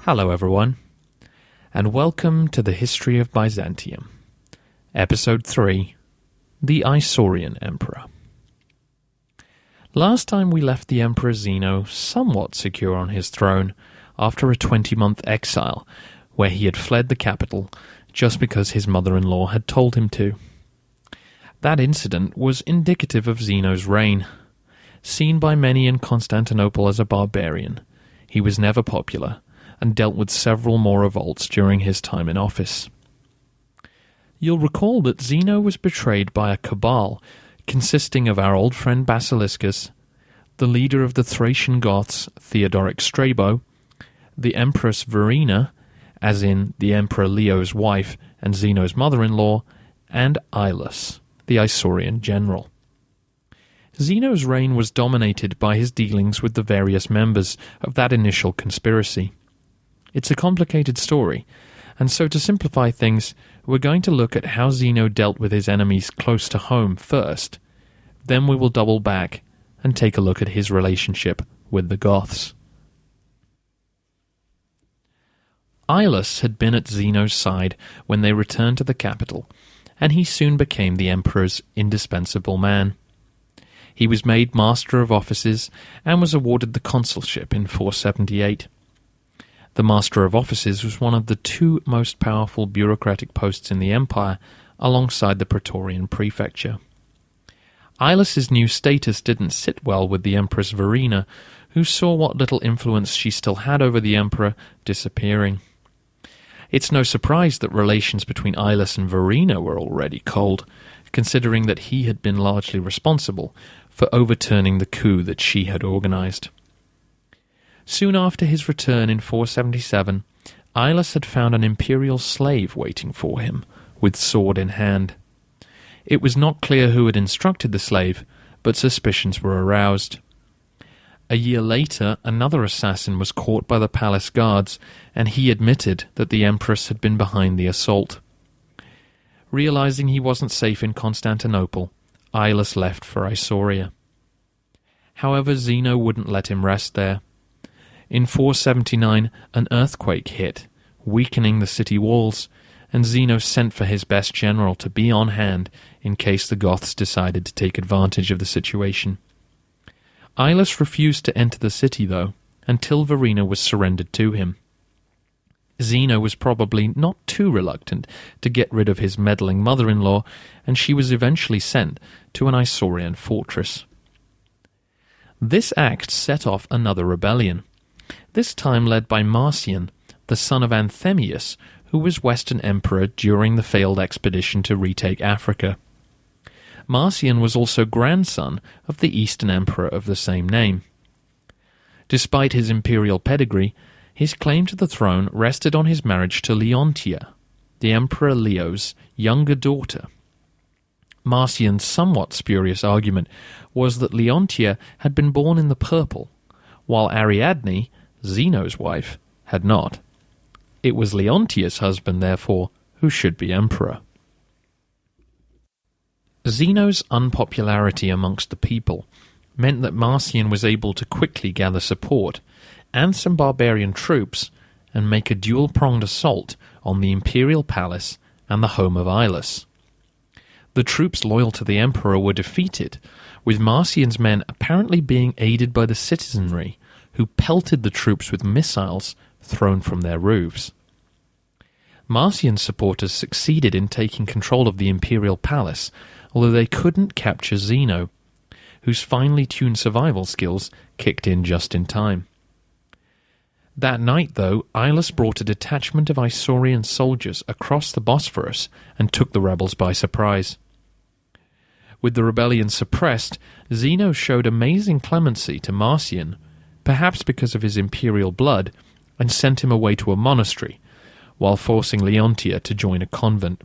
Hello everyone, and welcome to the History of Byzantium, Episode 3, The Isaurian Emperor. Last time we left the Emperor Zeno somewhat secure on his throne after a 20-month exile, where he had fled the capital just because his mother-in-law had told him to. That incident was indicative of Zeno's reign. Seen by many in Constantinople as a barbarian, he was never popular, and dealt with several more revolts during his time in office. You'll recall that Zeno was betrayed by a cabal consisting of our old friend Basiliscus, the leader of the Thracian Goths, Theodoric Strabo, the Empress Verina, as in the Emperor Leo's wife and Zeno's mother-in-law, and Illus, the Isaurian general. Zeno's reign was dominated by his dealings with the various members of that initial conspiracy. It's a complicated story, and so to simplify things, we're going to look at how Zeno dealt with his enemies close to home first. Then we will double back and take a look at his relationship with the Goths. Illus had been at Zeno's side when they returned to the capital, and he soon became the emperor's indispensable man. He was made Master of Offices and was awarded the consulship in 478. The Master of Offices was one of the two most powerful bureaucratic posts in the empire, alongside the Praetorian prefecture. Illus's new status didn't sit well with the Empress Verina, who saw what little influence she still had over the emperor disappearing. It's no surprise that relations between Illus and Verina were already cold, considering that he had been largely responsible for overturning the coup that she had organized. Soon after his return in 477, Illus had found an imperial slave waiting for him, with sword in hand. It was not clear who had instructed the slave, but suspicions were aroused. A year later, another assassin was caught by the palace guards, and he admitted that the empress had been behind the assault. Realizing he wasn't safe in Constantinople, Illus left for Isauria. However, Zeno wouldn't let him rest there. In 479, an earthquake hit, weakening the city walls, and Zeno sent for his best general to be on hand in case the Goths decided to take advantage of the situation. Illus refused to enter the city, though, until Verina was surrendered to him. Zeno was probably not too reluctant to get rid of his meddling mother-in-law, and she was eventually sent to an Isaurian fortress. This act set off another rebellion, this time led by Marcian, the son of Anthemius, who was Western Emperor during the failed expedition to retake Africa. Marcian was also grandson of the Eastern Emperor of the same name. Despite his imperial pedigree, his claim to the throne rested on his marriage to Leontia, the Emperor Leo's younger daughter. Marcian's somewhat spurious argument was that Leontia had been born in the purple, while Ariadne, Zeno's wife, had not. It was Leontia's husband, therefore, who should be emperor. Zeno's unpopularity amongst the people meant that Marcian was able to quickly gather support and some barbarian troops and make a dual-pronged assault on the imperial palace and the home of Illus. The troops loyal to the emperor were defeated, with Marcian's men apparently being aided by the citizenry, who pelted the troops with missiles thrown from their roofs. Marcian's supporters succeeded in taking control of the imperial palace, although they couldn't capture Zeno, whose finely tuned survival skills kicked in just in time. That night, though, Illus brought a detachment of Isaurian soldiers across the Bosphorus and took the rebels by surprise. With the rebellion suppressed, Zeno showed amazing clemency to Marcian, perhaps because of his imperial blood, and sent him away to a monastery, while forcing Leontia to join a convent.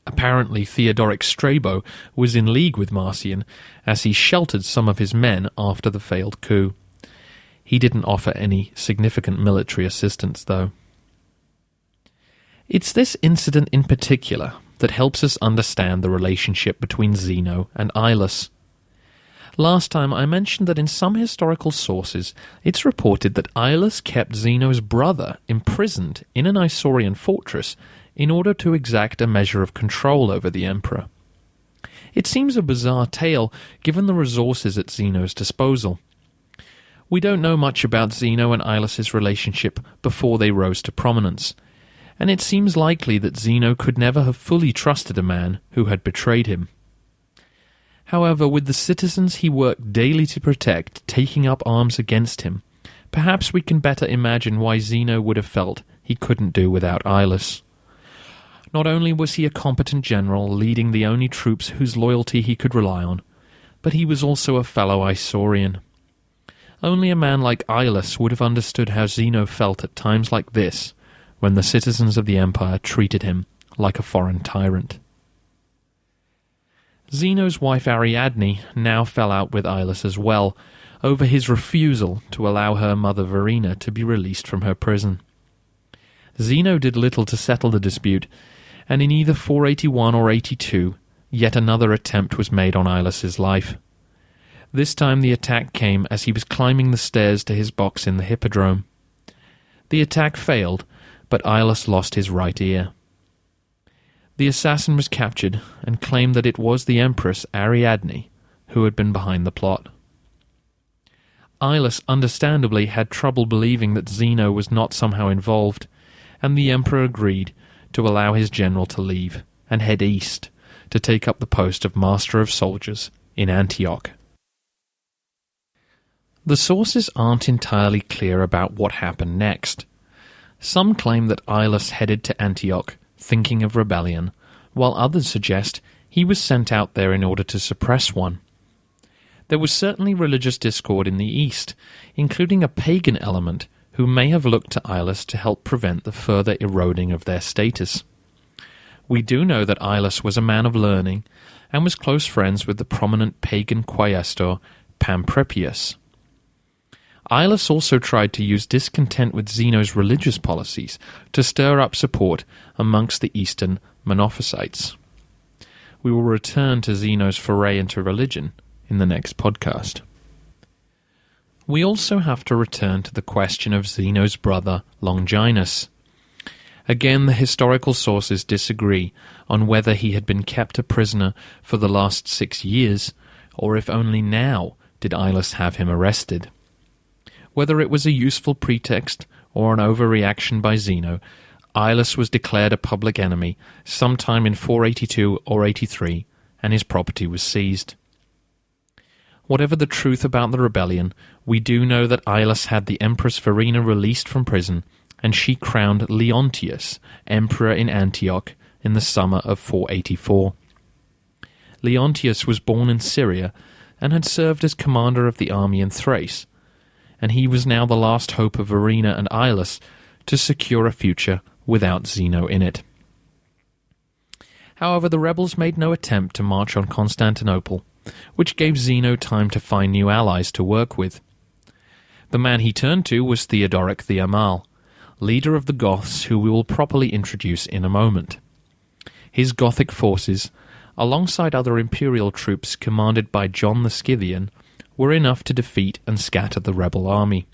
Apparently Theodoric Strabo was in league with Marcian, as he sheltered some of his men after the failed coup. He didn't offer any significant military assistance, though. It's this incident in particular that helps us understand the relationship between Zeno and Illus. Last time I mentioned that in some historical sources it's reported that Illus kept Zeno's brother imprisoned in an Isaurian fortress in order to exact a measure of control over the emperor. It seems a bizarre tale given the resources at Zeno's disposal. We don't know much about Zeno and Illus's relationship before they rose to prominence, and it seems likely that Zeno could never have fully trusted a man who had betrayed him. However, with the citizens he worked daily to protect taking up arms against him, perhaps we can better imagine why Zeno would have felt he couldn't do without Illus. Not only was he a competent general leading the only troops whose loyalty he could rely on, but he was also a fellow Isaurian. Only a man like Illus would have understood how Zeno felt at times like this, when the citizens of the empire treated him like a foreign tyrant. Zeno's wife Ariadne now fell out with Illus as well, over his refusal to allow her mother Verina to be released from her prison. Zeno did little to settle the dispute, and in either 481 or 82, yet another attempt was made on Illus's life. This time the attack came as he was climbing the stairs to his box in the hippodrome. The attack failed, but Illus lost his right ear. The assassin was captured and claimed that it was the Empress Ariadne who had been behind the plot. Illus understandably had trouble believing that Zeno was not somehow involved, and the emperor agreed to allow his general to leave and head east to take up the post of Master of Soldiers in Antioch. The sources aren't entirely clear about what happened next. Some claim that Illus headed to Antioch thinking of rebellion, while others suggest he was sent out there in order to suppress one. There was certainly religious discord in the east, including a pagan element who may have looked to Illus to help prevent the further eroding of their status. We do know that Illus was a man of learning and was close friends with the prominent pagan quaestor Pamprepius. Illus also tried to use discontent with Zeno's religious policies to stir up support amongst the eastern Monophysites. We will return to Zeno's foray into religion in the next podcast. We also have to return to the question of Zeno's brother Longinus. Again, the historical sources disagree on whether he had been kept a prisoner for the last 6 years, or if only now did Illus have him arrested. Whether it was a useful pretext or an overreaction by Zeno, Illus was declared a public enemy sometime in 482 or 83, and his property was seized. Whatever the truth about the rebellion, we do know that Illus had the Empress Verina released from prison, and she crowned Leontius emperor in Antioch in the summer of 484. Leontius was born in Syria and had served as commander of the army in Thrace, and he was now the last hope of Verina and Illus to secure a future without Zeno in it. However, the rebels made no attempt to march on Constantinople, which gave Zeno time to find new allies to work with. The man he turned to was Theodoric the Amal, leader of the Goths, who we will properly introduce in a moment. His Gothic forces, alongside other imperial troops commanded by John the Scythian, were enough to defeat and scatter the rebel army.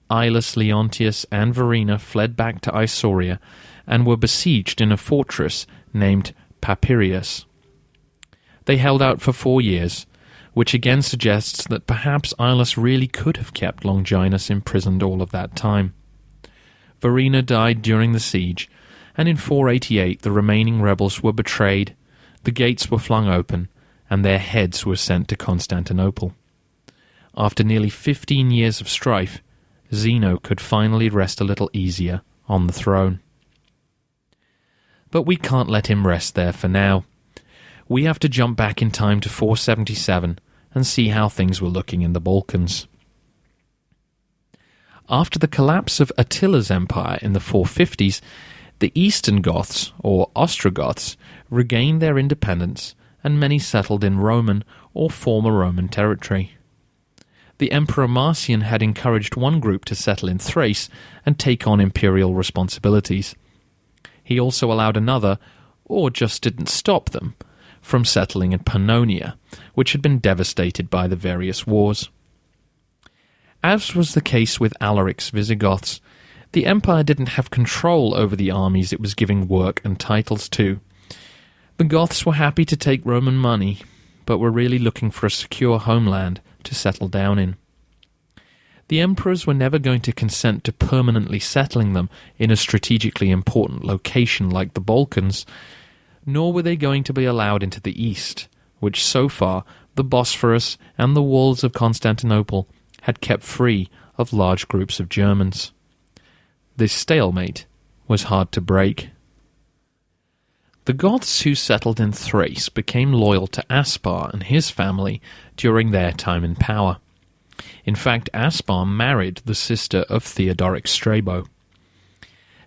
Illus, Leontius, and Verina fled back to Isauria and were besieged in a fortress named Papirius. They held out for 4 years, which again suggests that perhaps Illus really could have kept Longinus imprisoned all of that time. Verina died during the siege, and in 488 the remaining rebels were betrayed, the gates were flung open, and their heads were sent to Constantinople. After nearly 15 years of strife, Zeno could finally rest a little easier on the throne. But we can't let him rest there for now. We have to jump back in time to 477 and see how things were looking in the Balkans. After the collapse of Attila's empire in the 450s, the Eastern Goths, or Ostrogoths, regained their independence, and many settled in Roman or former Roman territory. The Emperor Marcian had encouraged one group to settle in Thrace and take on imperial responsibilities. He also allowed another, or just didn't stop them, from settling in Pannonia, which had been devastated by the various wars. As was the case with Alaric's Visigoths, the empire didn't have control over the armies it was giving work and titles to. The Goths were happy to take Roman money, but were really looking for a secure homeland to settle down in. The emperors were never going to consent to permanently settling them in a strategically important location like the Balkans, nor were they going to be allowed into the east, which so far the Bosphorus and the walls of Constantinople had kept free of large groups of Germans. This stalemate was hard to break. The Goths who settled in Thrace became loyal to Aspar and his family during their time in power. In fact, Aspar married the sister of Theodoric Strabo.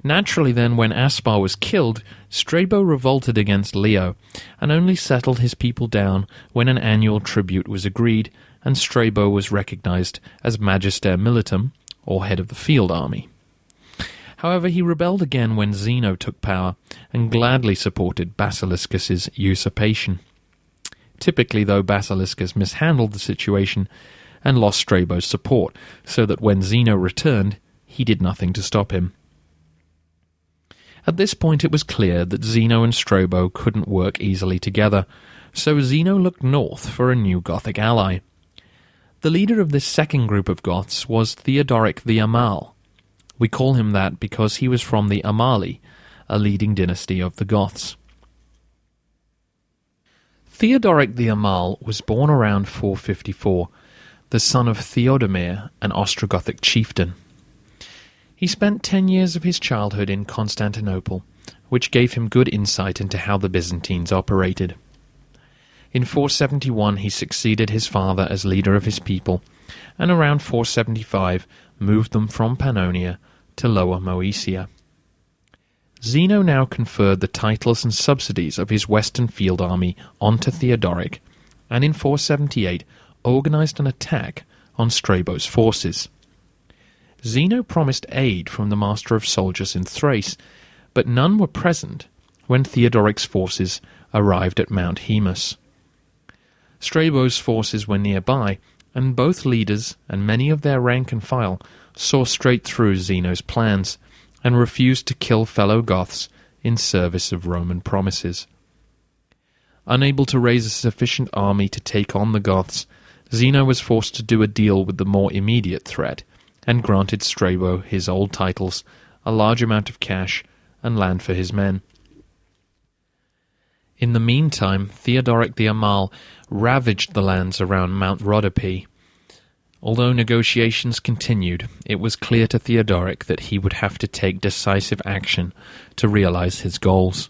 Naturally then, when Aspar was killed, Strabo revolted against Leo, and only settled his people down when an annual tribute was agreed, and Strabo was recognized as Magister Militum, or head of the field army. However, he rebelled again when Zeno took power, and gladly supported Basiliscus's usurpation. Typically, though, Basiliscus mishandled the situation and lost Strabo's support, so that when Zeno returned, he did nothing to stop him. At this point it was clear that Zeno and Strabo couldn't work easily together, so Zeno looked north for a new Gothic ally. The leader of this second group of Goths was Theodoric the Amal. We call him that because he was from the Amali, a leading dynasty of the Goths. Theodoric the Amal was born around 454, the son of Theodemir, an Ostrogothic chieftain. He spent 10 years of his childhood in Constantinople, which gave him good insight into how the Byzantines operated. In 471 he succeeded his father as leader of his people, and around 475 moved them from Pannonia to Lower Moesia. Zeno now conferred the titles and subsidies of his western field army onto Theodoric, and in 478 organized an attack on Strabo's forces. Zeno promised aid from the master of soldiers in Thrace, but none were present when Theodoric's forces arrived at Mount Haemus. Strabo's forces were nearby, and both leaders and many of their rank and file saw straight through Zeno's plans and refused to kill fellow Goths in service of Roman promises. Unable to raise a sufficient army to take on the Goths, Zeno was forced to do a deal with the more immediate threat, and granted Strabo his old titles, a large amount of cash, and land for his men. In the meantime, Theodoric the Amal ravaged the lands around Mount Rhodope. Although negotiations continued, it was clear to Theodoric that he would have to take decisive action to realize his goals.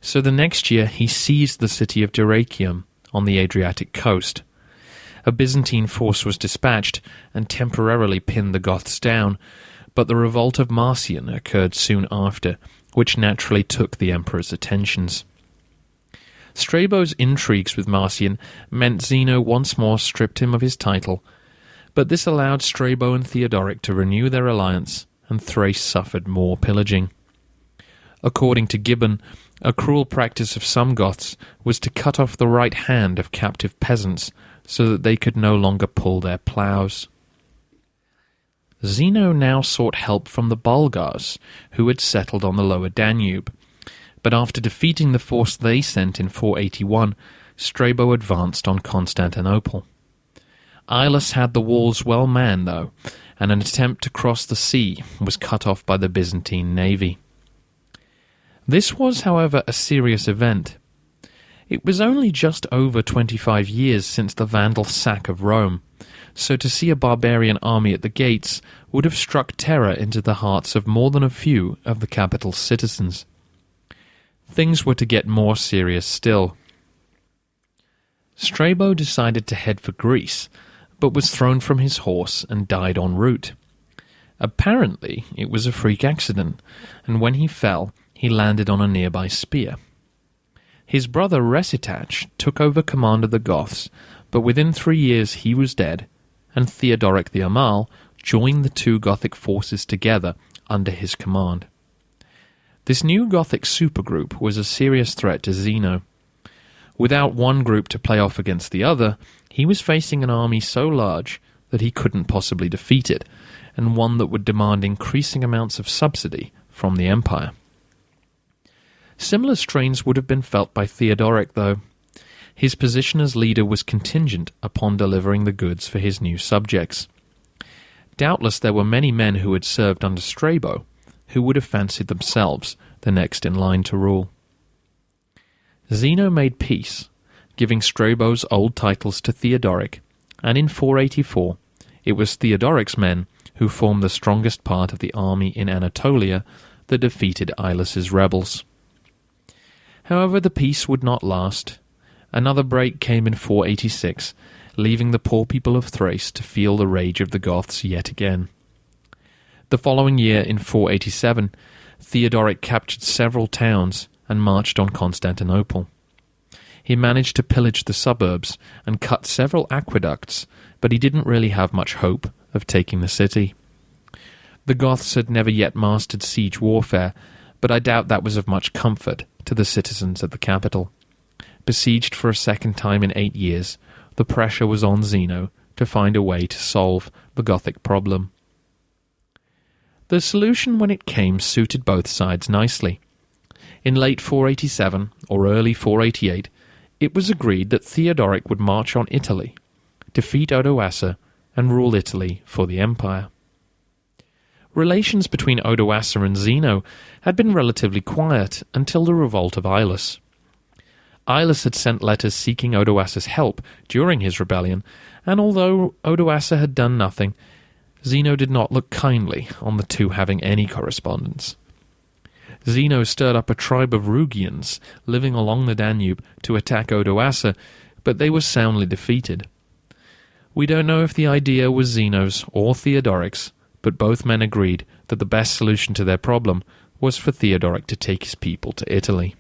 So the next year he seized the city of Dyrrhachium on the Adriatic coast. A Byzantine force was dispatched and temporarily pinned the Goths down, but the revolt of Marcian occurred soon after, which naturally took the emperor's attentions. Strabo's intrigues with Marcian meant Zeno once more stripped him of his title, but this allowed Strabo and Theodoric to renew their alliance, and Thrace suffered more pillaging. According to Gibbon, a cruel practice of some Goths was to cut off the right hand of captive peasants so that they could no longer pull their ploughs. Zeno now sought help from the Bulgars, who had settled on the lower Danube, but after defeating the force they sent in 481, Strabo advanced on Constantinople. Illus had the walls well manned, though, and an attempt to cross the sea was cut off by the Byzantine navy. This was, however, a serious event. It was only just over 25 years since the Vandal sack of Rome, so to see a barbarian army at the gates would have struck terror into the hearts of more than a few of the capital's citizens. Things were to get more serious still. Strabo decided to head for Greece, but was thrown from his horse and died en route. Apparently, it was a freak accident, and when he fell, he landed on a nearby spear. His brother Resitach took over command of the Goths, but within 3 years he was dead, and Theodoric the Amal joined the two Gothic forces together under his command. This new Gothic supergroup was a serious threat to Zeno. Without one group to play off against the other, he was facing an army so large that he couldn't possibly defeat it, and one that would demand increasing amounts of subsidy from the empire. Similar strains would have been felt by Theodoric, though. His position as leader was contingent upon delivering the goods for his new subjects. Doubtless there were many men who had served under Strabo who would have fancied themselves the next in line to rule. Zeno made peace, giving Strabo's old titles to Theodoric, and in 484 it was Theodoric's men who formed the strongest part of the army in Anatolia that defeated Illus's rebels. However, the peace would not last. Another break came in 486, leaving the poor people of Thrace to feel the rage of the Goths yet again. The following year, in 487, Theodoric captured several towns and marched on Constantinople. He managed to pillage the suburbs and cut several aqueducts, but he didn't really have much hope of taking the city. The Goths had never yet mastered siege warfare, but I doubt that was of much comfort to the citizens of the capital. Besieged for a second time in 8 years, the pressure was on Zeno to find a way to solve the Gothic problem. The solution when it came suited both sides nicely. In late 487 or early 488, it was agreed that Theodoric would march on Italy, defeat Odoacer, and rule Italy for the empire. Relations between Odoacer and Zeno had been relatively quiet until the revolt of Illus. Illus had sent letters seeking Odoacer's help during his rebellion, and although Odoacer had done nothing, Zeno did not look kindly on the two having any correspondence. Zeno stirred up a tribe of Rugians living along the Danube to attack Odoacer, but they were soundly defeated. We don't know if the idea was Zeno's or Theodoric's, but both men agreed that the best solution to their problem was for Theodoric to take his people to Italy.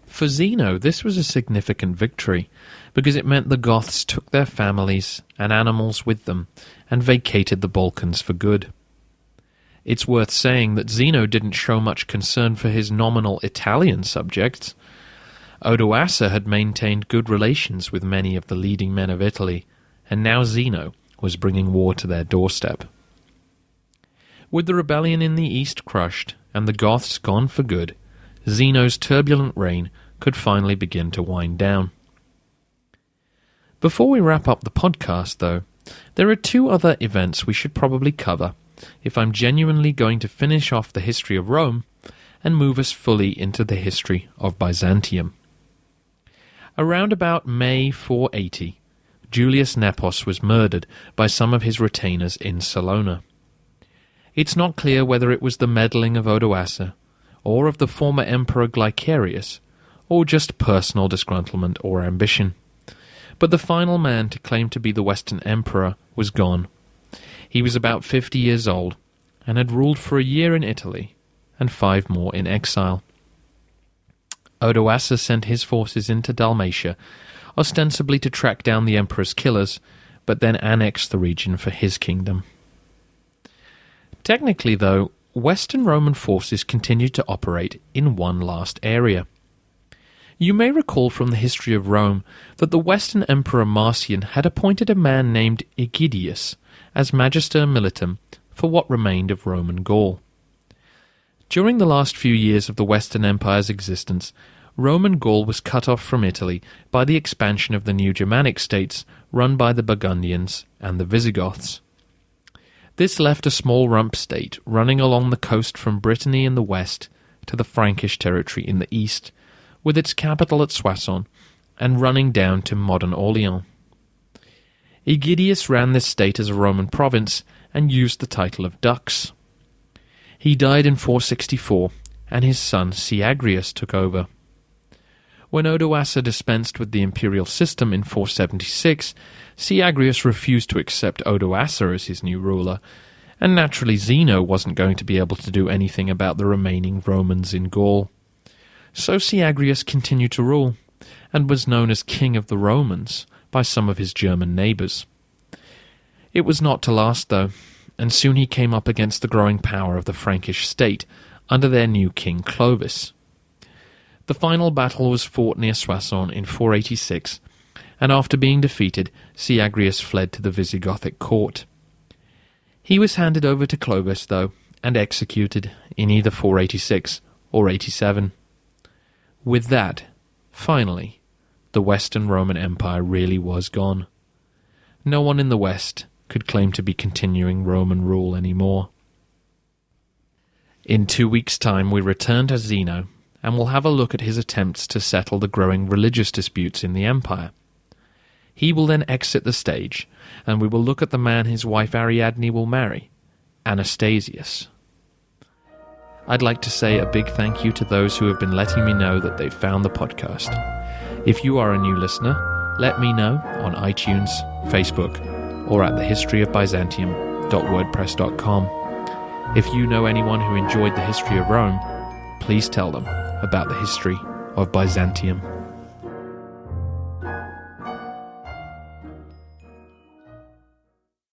For Zeno, this was a significant victory, because it meant the Goths took their families and animals with them and vacated the Balkans for good. It's worth saying that Zeno didn't show much concern for his nominal Italian subjects. Odoacer had maintained good relations with many of the leading men of Italy, and now Zeno was bringing war to their doorstep. With the rebellion in the east crushed and the Goths gone for good, Zeno's turbulent reign could finally begin to wind down. Before we wrap up the podcast, though, there are two other events we should probably cover if I'm genuinely going to finish off the history of Rome and move us fully into the history of Byzantium. Around about May 480, Julius Nepos was murdered by some of his retainers in Salona. It's not clear whether it was the meddling of Odoacer, or of the former Emperor Glycerius, or just personal disgruntlement or ambition. But the final man to claim to be the Western Emperor was gone. He was about 50 years old, and had ruled for a year in Italy, and 5 more in exile. Odoacer sent his forces into Dalmatia, ostensibly to track down the emperor's killers, but then annexed the region for his kingdom. Technically, though, Western Roman forces continued to operate in one last area. You may recall from the history of Rome that the Western Emperor Marcian had appointed a man named Aegidius as Magister Militum for what remained of Roman Gaul. During the last few years of the Western Empire's existence, Roman Gaul was cut off from Italy by the expansion of the new Germanic states run by the Burgundians and the Visigoths. This left a small rump state running along the coast from Brittany in the west to the Frankish territory in the east, with its capital at Soissons, and running down to modern Orleans. Aegidius ran this state as a Roman province and used the title of Dux. He died in 464, and his son Syagrius took over. When Odoacer dispensed with the imperial system in 476, Syagrius refused to accept Odoacer as his new ruler, and naturally Zeno wasn't going to be able to do anything about the remaining Romans in Gaul. So Syagrius continued to rule, and was known as King of the Romans by some of his German neighbours. It was not to last, though. and soon he came up against the growing power of the Frankish state under their new king Clovis. The final battle was fought near Soissons in 486, and after being defeated, Syagrius fled to the Visigothic court. He was handed over to Clovis, though, and executed in either 486 or 87. With that, finally, the Western Roman Empire really was gone. No one in the West could claim to be continuing Roman rule anymore. In 2 weeks' time we return to Zeno, and we'll have a look at his attempts to settle the growing religious disputes in the empire. He will then exit the stage, and we will look at the man his wife Ariadne will marry, Anastasius. I'd like to say a big thank you to those who have been letting me know that they've found the podcast. If you are a new listener, let me know on iTunes, Facebook, or at thehistoryofbyzantium.wordpress.com. If you know anyone who enjoyed the history of Rome, please tell them about the history of Byzantium.